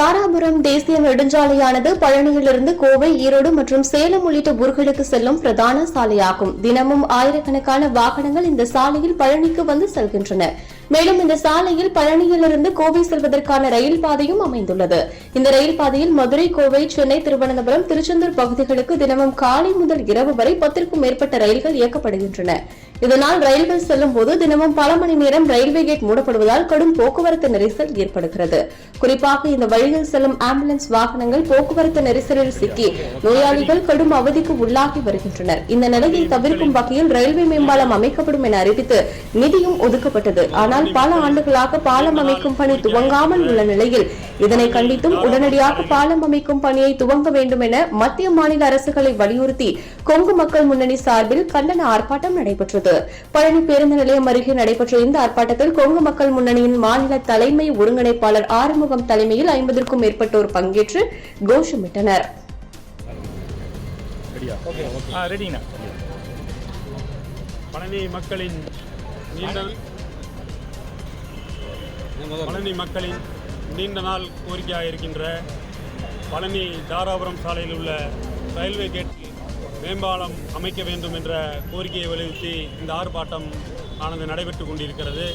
தாராபுரம் தேசிய நெடுஞ்சாலையானது பழனியிலிருந்து கோவை, ஈரோடு மற்றும் சேலம் உள்ளிட்ட ஊர்களுக்கு செல்லும் பிரதான சாலையாகும். தினமும் ஆயிரக்கணக்கான வாகனங்கள் இந்த சாலையில் பழனிக்கு வந்து செல்கின்றன. மேலும் இந்த சாலையில் பழனியிலிருந்து கோவை செல்வதற்கான ரயில் பாதையும் அமைந்துள்ளது. இந்த ரயில் பாதையில் மதுரை, கோவை, சென்னை, திருவனந்தபுரம், திருச்செந்தூர் பகுதிகளுக்கு தினமும் காலை முதல் இரவு வரை 10க்கும் மேற்பட்ட ரயில்கள் இயக்கப்படுகின்றன. இதனால் ரயில்கள் செல்லும் போது தினமும் பல மணி நேரம் ரயில்வே கேட் மூடப்படுவதால் கடும் போக்குவரத்து நெரிசல் ஏற்படுகிறது. குறிப்பாக இந்த வழியில் செல்லும் ஆம்புலன்ஸ் வாகனங்கள் போக்குவரத்து நெரிசலில் சிக்கி நோயாளிகள் கடும் அவதிக்கு உள்ளாகி வருகின்றனர். இந்த நிலையை தவிர்க்கும் வகையில் ரயில்வே மேம்பாலம் அமைக்கப்படும் என அறிவித்து நிதியும் ஒதுக்கப்பட்டது. ஆனால் பல ஆண்டுகளாக பாலம் அமைக்கும் பணி துவங்காமல் உள்ள நிலையில் இதனை கண்டித்தும் உடனடியாக பாலம் அமைக்கும் பணியை துவங்க வேண்டும் என மத்திய மாநில அரசுகளை வலியுறுத்தி கொங்கு மக்கள் முன்னணி சார்பில் கண்டன ஆர்ப்பாட்டம் நடைபெற்றது. பழனி பேருந்து நிலையம் அருகே நடைபெற்ற இந்த ஆர்ப்பாட்டத்தில் கொங்கு மக்கள் முன்னணியின் மாநில தலைமை ஒருங்கிணைப்பாளர் ஆறுமுகம் தலைமையில் 50க்கும் மேற்பட்டோர் பங்கேற்று கோஷமிட்டனர். பழனி மக்களின் நீண்ட நாள் கோரிக்கையாக இருக்கின்ற பழனி தாராபுரம் சாலையில் உள்ள ரயில்வே கேட்டில் மேம்பாலம் அமைக்க வேண்டும் என்ற கோரிக்கையை வலியுறுத்தி இந்த ஆர்ப்பாட்டம் ஆனது நடைபெற்று கொண்டிருக்கிறது.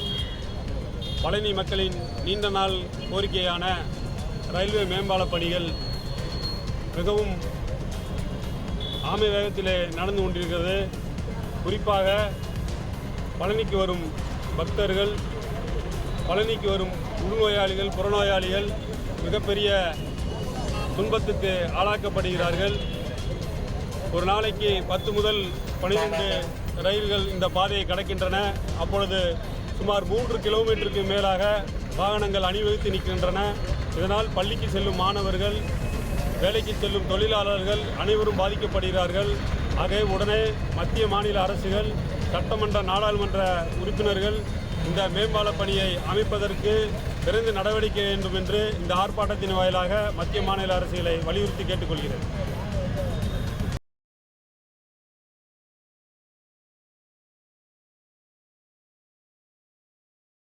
பழனி மக்களின் நீண்ட நாள் கோரிக்கையான ரயில்வே மேம்பால பணிகள் மிகவும் ஆமை வேகத்திலே நடந்து கொண்டிருக்கிறது. குறிப்பாக பழனிக்கு வரும் பக்தர்கள், பழனிக்கு வரும் உள்நோயாளிகள், புறநோயாளிகள் மிகப்பெரிய துன்பத்துக்கு ஆளாக்கப்படுகிறார்கள். ஒரு நாளைக்கு 10 முதல் 12 ரயில்கள் இந்த பாதையை கடக்கின்றன. அப்பொழுது சுமார் 3 கிலோமீட்டருக்கு மேலாக வாகனங்கள் அணிவகுத்து நிற்கின்றன. இதனால் பள்ளிக்கு செல்லும் மாணவர்கள், வேலைக்கு செல்லும் தொழிலாளர்கள் அனைவரும் பாதிக்கப்படுகிறார்கள். ஆகவே உடனே மத்திய மாநில அரசுகள், சட்டமன்ற, நாடாளுமன்ற உறுப்பினர்கள் இந்த மேம்பால பணியை அமைப்பதற்கு விரைந்து நடவடிக்கை வேண்டும் என்று இந்த ஆர்ப்பாட்டத்தின் வாயிலாக மத்திய மாநில அரசுகளை வலியுறுத்தி கேட்டுக்கொள்கிறேன்.